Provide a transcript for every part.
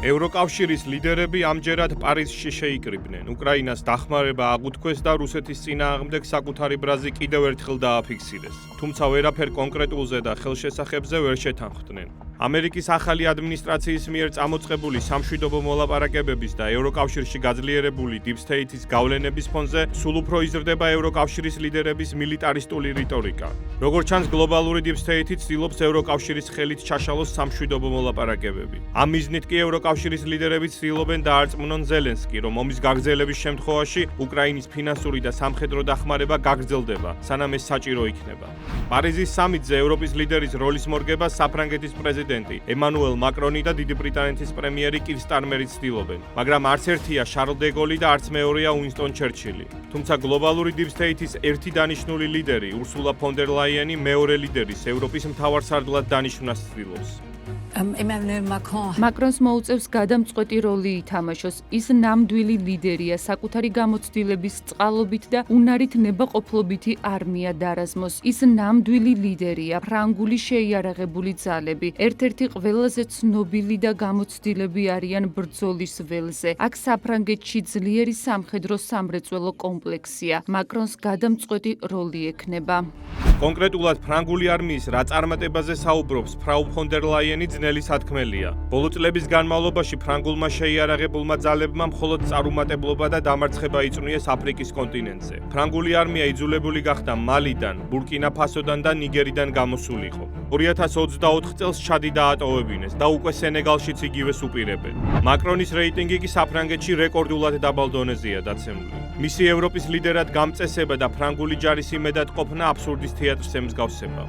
ევროკავშირის ლიდერები ამჯერად პარიზში შეიკრიბნენ. უკრაინას დახმარება აღუთქვეს და რუსეთის წინააღმდეგ საკუთარი ბრაზი კიდევ ერთხელ დააფიქსირეს. თუმცა ვერაფერ კონკრეტულზე და ხელშესახებზე ვერ შეთანხმდნენ. ამერიკის ახალი ადმინისტრაციის მიერ წამოწყებული სამშვიდობო მოლაპარაკებების და ევროკავშირში გაძლიერებული Deep State-ის გავლენების ფონზე სულ უფრო იზრდება ევროკავშირის ლიდერების მილიტარისტული რიტორიკა. როგორც ჩანს, გლობალური Deep State-ი ცდილობს ევროკავშირის ხელით ჩაშალოს სამშვიდობო მოლაპარაკებები. ამ მიზნით კი ევროკავშირის ლიდერები ცდილობენ დაარწმუნონ ზელენსკი, რომ ომის გაგრძელების შემთხვევაში უკრაინის ფინანსური და სამხედრო დახმარება გაგრძელდება, სანამ ეს საჭირო იქნება. პარიზის სამიტზე ევროპის ლიდერის როლის მორგება საფრანგეთის პრეზიდენტი ემანუელ მაკრონი და დიდი ბრიტანეთის პრემიერი კիր სტარმერი ცდილობენ, მაგრამ არც ერთია შარლ დე გოლი და არც მეორეა უინსტონ ჩერჩილი. თუმცა გლობალური Deep State-ის ერთი დანიშნული ლიდერი ურსულა ფონ დერ ლაიენი მეორე ლიდერის ევროპის მთავარსარდლად დანიშნვას ცდილობს. მაკრონს მოუწევს გადამწყვეტი როლი ითამაშოს. ის ნამდვილი ლიდერია, საკუთარი გამოცდილების წყალობით და უნარით ნებაყოფლობითი არმია დარაზმოს. ის ნამდვილი ლიდერია, ფრანგული შეიარაღებული ძალები, ერთ-ერთი ყველაზე ცნობილი და გამოცდილები არიან ბრძოლის ველზე. აქ საფრანგეთში ძლიერი სამხედრო სამრეწველო კომპლექსია. მაკრონს გადამწყვეტი როლი ექნება. კონკრეტულად ფრანგული არმიის რა წარმატებაზე საუბრობს ფრაუ ფონ დერ ლაიენი ძნელი სათქმელია. ბოლო წლების განმავლობაში ფრანგულმა შეიარაღებულმა ძალებმა მხოლოდ წარუმატებლობა და დამარცხება იწვნიეს აფრიკის კონტინენტზე. ფრანგული არმია იძულებული გახდა მალიდან, ბურკინა ფასოდან და ნიგერიდან გამოსულიყო. 2024 წელს ჩადი დაატოვებინეს და უკვე სენეგალშიც იგივეს უპირებენ. მაკრონის რეიტინგი კი საფრანგეთში რეკორდულად დაბალ დონეზეა დაცემული. მისი ევროპის ლიდერად გამწესება და ფრანგული ჯარის იმედად ყოფნა აბსურდის თეატრს ემსგავსება.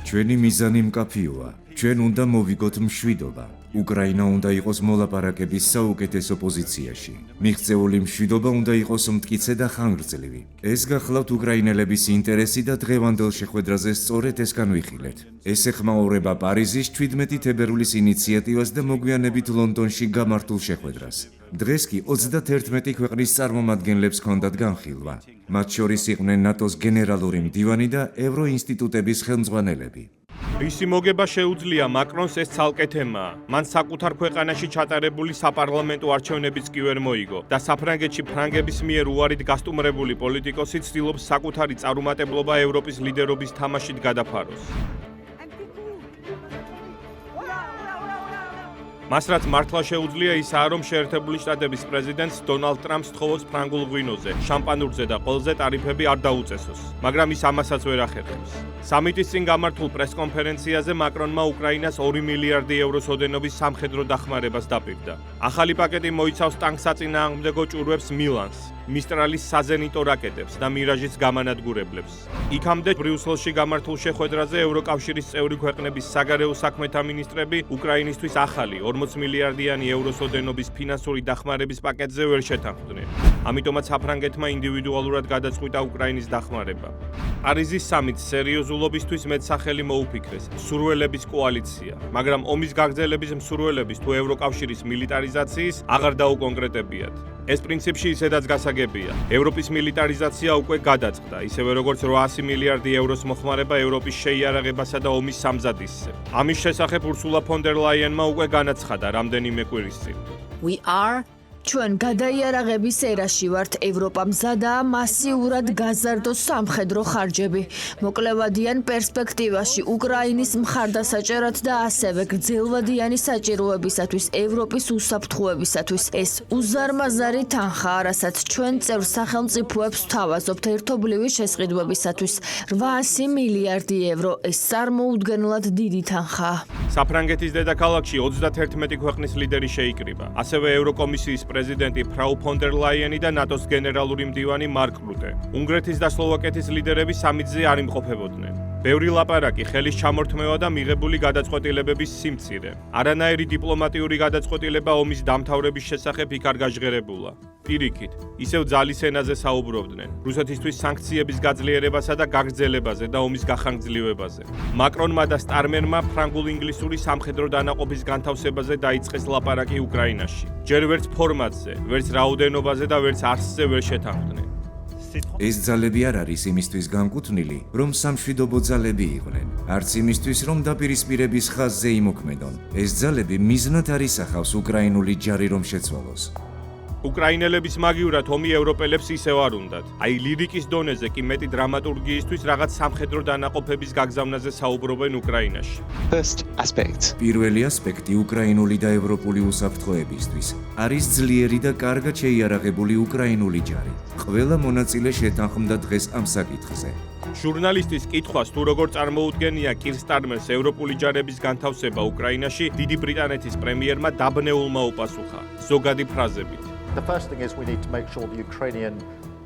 ჩვენი მიზანი მკაფიოა. ჩვენ უნდა მოვიგოთ მშვიდობა. უკრაინა უნდა იყოს მოლაპარაკების საუკეთესო პოზიციაში. მიღწეული მშვიდობა უნდა იყოს მტკიცე და ხანგრძლივი. ეს გახლავთ უკრაინელების ინტერესი და დღევანდელ შეხვედრაზე სწორედ ეს განვიხილეთ. ეს ეხმაურება პარიზის 17 თებერვლის ინიციატივას და მოგვიანებით ლონდონში გამართულ შეხვედრას. დღეს კი 31 ქვეყნის წარმომადგენლებს ჰქონდათ განხილვა. მათ შორის იყვნენ ნატოს გენერალური მდივანი და ევროინსტიტუტების ხელმძღვანელები. რისი მოგება შეუძლია მაკრონს ეს ცალკე თემაა. მან საკუთარ ქვეყანაში ჩატარებული საპარლამენტო არჩევნებიც კი ვერ მოიგო და საფრანგეთში ფრანგების მიერ უარით გასტუმრებული პოლიტიკოსი ცდილობს საკუთარი წარუმატებლობა ევროპის ლიდერობის თამაშით გადაფაროს. მას რაც მართლა შეუძლია ისაა, რომ შეერთებული შტატების პრეზიდენტს დონალდ ტრამპს თხოვოს ფრანგულ ღვინოზე, შამპანურზე და ყელზე ტარიფები არ დაუწესოს, მაგრამ ის ამასაც ვერ ახერხებს. სამიტის წინ გამართულ პრესკონფერენციაზე მაკრონმა უკრაინას 2 მილიარდი ევროს ოდენობის სამხედრო დახმარებას დაპირდა. ახალი პაკეტი მოიცავს ტანკსაწინააღმდეგო ჭურვებს მილანს, მისტრალის საზენიტო რაკეტებს და მირაჟის გამანადგურებლებს. იქამდე ბრიუსელში გამართულ შეხვედრაზე ევროკავშირის წევრი ქვეყნების საგარეო საქმეთა მინისტრები უკრაინისთვის ახალი 40 მილიარდიანი ევროს ოდენობის ფინანსური დახმარების პაკეტზე ვერ შეთანხმდნენ. ამიტომაც საფრანგეთმა ინდივიდუალურად გადაწყვიტა უკრაინის დახმარება. პარიზის სამიტს სერიოზულობისთვის მეტსახელი მოუფიქრეს სურველების კოალიცია, მაგრამ ომის გაგრძელების მსურველების თუ ევროკავშირის მილიტარიზაციის აღარ დაუკონკრეტებიათ. ეს პრინციპში ისედაც გასაგებია. ევროპის მილიტარიზაცია უკვე გადაწყდა, ისევე როგორც 800 მილიარდი ევროს მოხმარება ევროპის შეიარაღებასა და ომის სამზადისზე. ამის შესახებ ურსულა ფონ დერ ლაიენმა უკვე განაცხადა რამდენიმე კვირის წინ. ჩვენ გადაიარაღების ერაში ვართ. ევროპა მზადაა მასიურად გაზარდოს სამხედრო ხარჯები. მოკლევადიან პერსპექტივაში უკრაინის მხარდასაჭერად და ასევე გრძელვადიანი საჭიროებისათვის ევროპის უსაფრთხოებისათვის. ეს უზარმაზარი თანხაა, რასაც ჩვენ წევრ სახელმწიფოებს ვთავაზობთ ერთობლივი შესყიდვებისათვის. 800 მილიარდი ევრო. ეს წარმოუდგენლად დიდი თანხაა. საფრანგეთის დედაქალაქში 31 ქვეყნის ლიდერი შეიკრიბა. ასევე ევროკომისიის პრეზიდენტი ფრაუ ფონ დერ ლაიენი და ნატოს გენერალური მდივანი მარკ რუტე. უნგრეთის და სლოვაკეთის ლიდერები სამიტზე არ იმყოფებოდნენ. ბევრი ლაპარაკი, ხელის ჩამორთმევა და მიღებული გადაწყვეტილებების სიმცირე. არანაირი დიპლომატიური გადაწყვეტილება ომის დამთავრების შესახებ იქ არ გაჟღერებულა. პირიქით, ისევ ძალის ენაზე საუბრობდნენ. რუსეთისთვის სანქციების გაძლიერებასა და გაგრძელებაზე და ომის გახანგრძლივებაზე. მაკრონმა და სტარმერმა ფრანგულ-ინგლისური სამხედრო დანაყოფის განთავსებაზე დაიწყეს ლაპარაკი უკრაინაში. ჯერ ვერც ფორმატზე, ვერც რაოდენობაზე და ვერც არსზე ვერ შეთანხმდნენ. ეს ძალები არ არის იმისთვის განკუთვნილი, რომ სამშვიდობო ძალები იყვნენ, არც იმისთვის, რომ დაპირისპირების ხაზზე იმოქმედონ. ეს ძალები მიზნად არ ისახავს უკრაინული ჯარი რომ შეცვალოს. უკრაინელების მაგივრად ომი ევროპელებს ისევ არ უნდათ. აი ლირიკის დონეზე კი მეტი დრამატურგიისთვის რაღაც სამხედრო დანაყოფების გაგზავნაზე საუბრობენ უკრაინაში. First aspect. პირველი ასპექტი უკრაინული და ევროპული უსაფრთხოებისთვის არის ძლიერი და კარგად შეიარაღებული უკრაინული ჯარი. ყველა მონაწილე შეთანხმდა დღეს ამ საკითხზე. ჟურნალისტის კითხვას თუ როგორ წარმოუდგენია კირ სტარმერს ევროპული ჯარების განთავსება უკრაინაში, დიდი ბრიტანეთის პრემიერმა დაბნეულმა უპასუხა. ზოგადი ფრაზებით. The first thing is we need to make sure the Ukrainian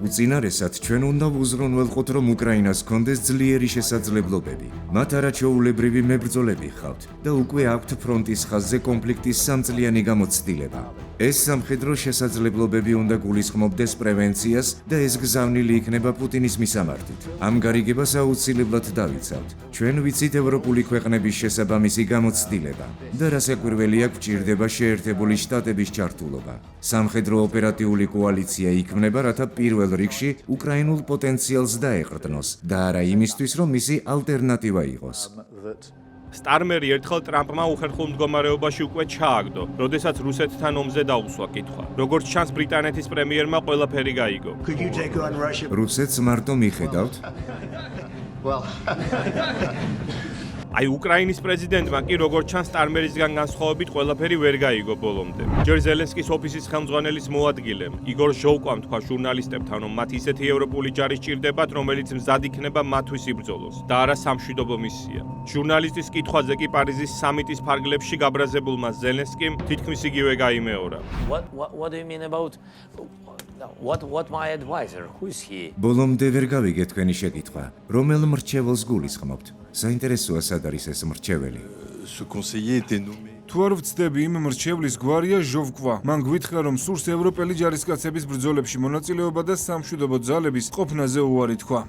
უწინარესად ჩვენ უნდა ვუზრუნველყოთ, რომ უკრაინას ჰქონდეს ძლიერი შესაძლებლობები. მათ არაჩვეულებრივი მებრძოლები ჰყავთ და უკვე აქვთ ფრონტის ხაზზე კონფლიქტის სამწლიანი გამოცდილება. ეს სამხედრო შესაძლებლობები უნდა გულისხმობდეს პრევენციას და ეს გზავნილი იქნება პუტინის მისამართით. ამ გარიგებას აუცილებლად დავიცავთ. ჩვენ ვიცით ევროპული ქვეყნების შესაბამისი გამოცდილება და რასაკვირველია გვჭირდება შეერთებული შტატების ჩართულობა. სამხედრო ოპერატიული კოალიცია იქმნება, რათა პირველ რიგში უკრაინულ პოტენციალს დაეყრდნოს და არა იმისთვის, რომ მისი ალტერნატივა იყოს. that სტარმერი ერთხელ ტრამპმა უხერხულ მდგომარეობაში უკვე ჩააგდო, როდესაც რუსეთთან ომზე დაუსვა კითხვა. როგორც ჩანს, ბრიტანეთის პრემიერმა ყველაფერი გაიგო. Could you take on Russia? რუსეთს მარტო მიხედავთ? well აი უკრაინის პრეზიდენტმა კი როგორც ჩანს სტარმერისგან განსხვავებით ყველაფერი ვერ გაიგო ბოლომდე. ჯერ ზელენსკის ოფისის ხელმძღვანელის მოადგილემ იგორ ჟოვკვამ თქვა ჟურნალისტებთან, რომ მათ ისეთი ევროპული ჯარი სჭირდებათ, რომელიც მზად იქნება მათთვის იბრძოლოს და არა სამშვიდობო მისია. ჟურნალისტის კითხვაზე კი პარიზის სამიტის ფარგლებში გაბრაზებულმა ზელენსკიმ თითქმის იგივე გაიმეორა. What do you mean about what my advisor? Who is he? ბოლომდე ვერ გავიგე თქვენი შეკითხვა. რომელ მრჩეველს გულისხმობთ? საინტერესოა სად არის ეს მრჩეველი. Ce conseiller était nommé. თუ არ ვცდები, იმ მრჩევლის გვარია ჟოვკვა. მან გვითხრა, რომ სურს ევროპელი ჯარისკაცების ბრძოლებში მონაწილეობა და სამშვიდობო ძალების ყოფნაზე უარი თქვა.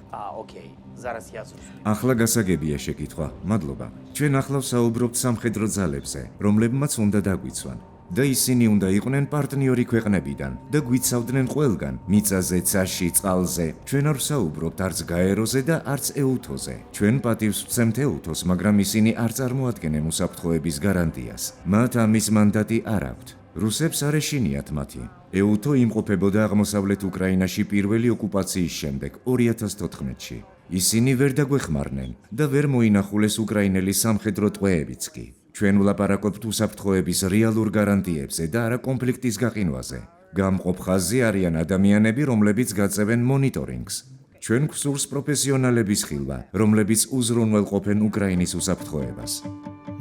Okay. Зараз я зрозумів. ახლა გასაგებია შეკითხვა. მადლობა. ჩვენ ახლა ვსაუბრობთ სამხედრო ძალებზე, რომლებმაც უნდა დაგვიცვან. და ისინი უნდა იყვნენ პარტნიორი ქვეყნებიდან და გვიცავდნენ ყველგან, მიწაზე, ცაში, წყალზე. ჩვენ არ ვსაუბრობთ არც გაეროზე და არც ეუთოზე. ჩვენ პატივს ვცემთ ეუთოს, მაგრამ ისინი არ წარმოადგენენ უსაფრთხოების გარანტიას. მათ ამის მანდატი არ აქვთ. რუსებს არ ეშინიათ მათი. ეუთო იმყოფებოდა აღმოსავლეთ უკრაინაში პირველი ოკუპაციის შემდეგ 2014-ში. ისინი ვერ დაგვეხმარნენ და ვერ მოინახულეს უკრაინელი სამხედრო ტყვეებიც კი. ჩვენ ვლაპარაკობთ უსაფრთხოების რეალურ გარანტიებზე და არა კონფლიქტის გაყინვაზე. გამყოფ ხაზზე არიან ადამიანები, რომლებიც გაწევენ მონიტორინგს. ჩვენ გვსურს პროფესიონალების ხილვა, რომლებიც უზრუნველყოფენ უკრაინის უსაფრთხოებას.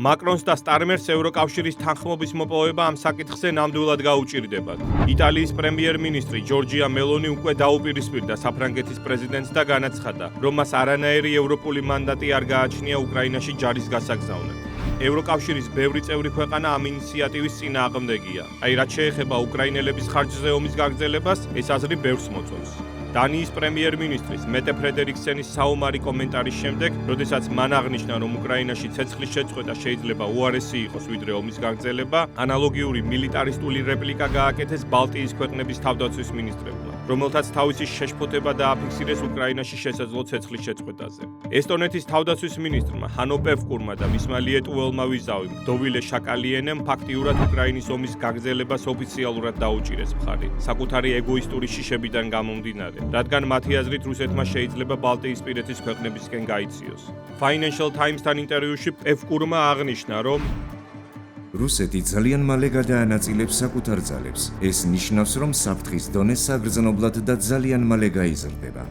მაკრონს და სტარმერს ევროკავშირის თანხმობის მოპოვება ამ საკითხზე ნამდვილად გაუჭირდებათ. იტალიის პრემიერ-მინისტრი ჯორჯია მელონი უკვე დაუპირისპირდა საფრანგეთის პრეზიდენტს და განაცხადა, რომ მას არანაირი ევროპული მანდატი არ გააჩნია უკრაინაში ჯარის გასაგზავნად. ევროკავშირის ბევრი წევრი ქვეყანა ამ ინიციატივის წინააღმდეგია. აი რაც შეეხება უკრაინელების ხარჯზე ომის გაგრძელებას, ეს აზრი ბევრს მოწონს. დანიის პრემიერ-მინისტრის მეტე ფრედერიკსენის საომარი კომენტარის შემდეგ, როდესაც მან აღნიშნა, რომ უკრაინაში ცეცხლის შეწყვეტა შეიძლება უარესი იყოს ვიდრე ომის გაგრძელება, ანალოგიური მილიტარისტული რეპლიკა გააკეთეს ბალტიის ქვეყნების თავდაცვის მინისტრებმა, რომელთაც თავისი შეშფოთება დააფიქსირეს უკრაინაში შესაძლო ცეცხლის შეწყვეტაზე. ესტონეთის თავდაცვის მინისტრმა ჰანო პევკურმა და მისმა ლიეტუველმა ვიზავიმ დოვილე შაკალიენემ ფაქტიურად უკრაინის ომის გაგრძელებას ოფიციალურად დაუჭირეს მხარი, საკუთარი ეგოისტური შიშებიდან გამომდინარე. რადგან მათი აზრით რუსეთმა შეიძლება ბალტიისპირეთის ქვეყნებისკენ გაიციოს. Financial Times-თან ინტერვიუში პევკურმა აღნიშნა, რომ რუსეთი ძალიან მალე გადაანაწილებს საკუთარ ძალებს. ეს ნიშნავს, რომ საფრთხის დონე საგრძნობლად და ძალიან მალე გაიზრდება.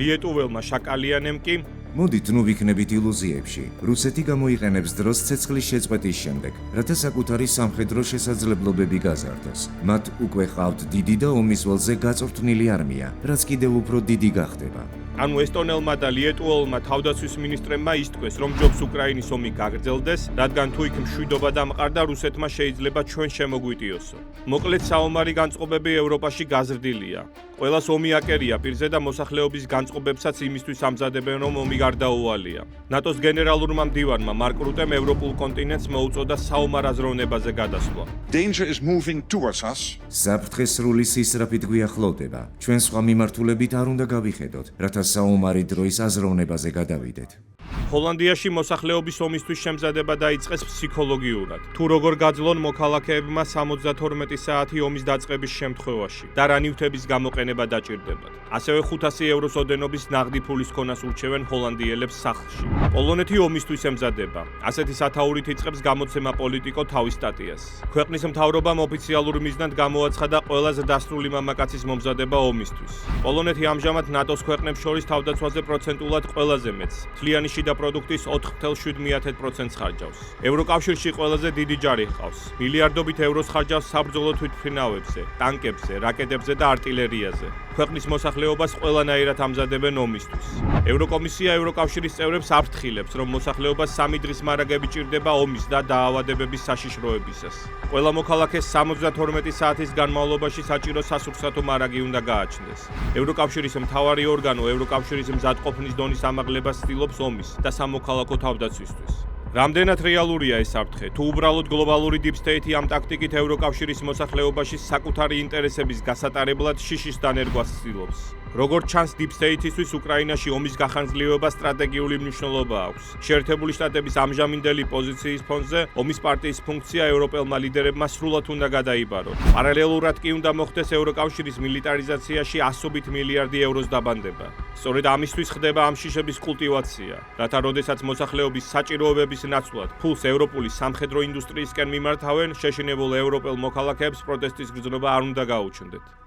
ლიეტუველმა შაკალიანემ კი მოდით ნუ ვიქნებით ილუზიებში. რუსეთი გამოიყენებს დროს ცეცხლის შეწყვეტის შემდეგ, რათა საკუთარი სამხედრო შესაძლებლობები გაზარდოს. მათ უკვე ყავთ დიდი და ომის ველზე გაწვრთნილი არმია, რაც კიდევ უფრო დიდი გახდება. ანუ ესტონელმა და ლიეტუველმა თავდაცვის მინისტრებმა ისთქვეს, რომ ჯობს უკრაინის ომი გაგრძელდეს, რადგან თუ იქ მშვიდობა დამყარდა, რუსეთმა შეიძლება ჩვენ შემოგვიტიოსო. მოკლედ საომარი განწყობები ევროპაში გაზრდილია. ყველას ომი აკერია პირზე და მოსახლეობის განწყობებსაც იმისთვის ამზადებენ, რომ ომი გარდაუვალია. ნატოს გენერალურმა მდივანმა მარკ რუტემ ევროპულ კონტინენტს მოუწოდა საომარ აზროვნებაზე გადასვლა. Danger is moving towards us. საფრთხე სრული სისწრაფით გვიახლოვდება. ჩვენ სხვა მიმართულებით არ უნდა გავიხედოთ, რათა საომარი დროის აზროვნებაზე გადავიდეთ. ჰოლანდიაში მოსახლეობის ომისთვის შემზადება დაიწყეს ფსიქოლოგიურად. თუ როგორ გაძლონ მოქალაქეებმა 72 საათი ომის დაწყების შემთხვევაში და რა ნივთების გამოყენება დაჭირდებათ. ასევე 500 ევროს ოდენობის ნაღდი ფულის ქონას ურჩევენ ჰოლანდიელებს სახლში. პოლონეთი ომისთვის ემზადება. ასეთი სათაურით იწყებს გამოცემა პოლიტიკო თავის სტატიას. ქვეყნის მთავრობამ ოფიციალურ მიზნად გამოაცხადა ყველაზე დასრული მამაკაცის მომზადება ომისთვის. პოლონეთი ამჟამად ნატოს ქვეყნებს შორის თავდაცვაზე პროცენტულად ყველაზე მეტს. მთლიანი შიდა პროდუქტის 4.7% ხარჯავს. ევროკავშირში ყველაზე დიდი ჯარი ჰყავს. მილიარდობით ევროს ხარჯავს საბრძოლო თვითმფრინავებზე, ტანკებზე, რაკეტებზე და არტილერიაზე. ქვეყნის მოსახლეობას ყველანაირად ამზადებენ ომისთვის. ევროკომისია ევროკავშირის წევრებს აფრთხილებს, რომ მოსახლეობას 3 დღის მარაგები ჭირდება ომის და დაავადებების საშიშროებისას. ყველა მოქალაქეს 72 საათის განმავლობაში საჭირო სასურსათო მარაგი უნდა გააჩნდეს. ევროკავშირის მთავარი ორგანო ევროკავშირის მზადყოფნის დონის ამაღლებას ცდილობს ომის და სამოქალაქო თავდაცვისთვის. რამდენად რეალურია ეს საფრთხე? თუ უბრალოდ გლობალური deep state-ი ამ ტაქტიკით ევროკავშირის მოსახლეობაში საკუთარი ინტერესების გასატარებლად შიშის დანერგვას ცდილობს? როგორც ჩანს, deep state-ისთვის უკრაინაში ომის გახანგრძლივება სტრატეგიული მნიშვნელობა აქვს. შეერთებული შტატების ამჟამინდელი პოზიციის ფონზე ომის პარტიის ფუნქცია ევროპელმა ლიდერებმა სრულად უნდა გადაიბარონ. პარალელურად კი უნდა მოხდეს ევროკავშირის მილიტარიზაციაში 100 მილიარდი ევროს დაბანდება. სწორედ ამისთვის ხდება ამ შიშების კულტივაცია, რათა როდესაც მოსახლეობის საჭიროებების ნაცვლად ფულს ევროპული სამხედრო ინდუსტრიისკენ მიმართავენ, შეშინებულ ევროპელ მოქალაქეებს პროტესტის გრძნობა არ უნდა გაუჩნდეთ.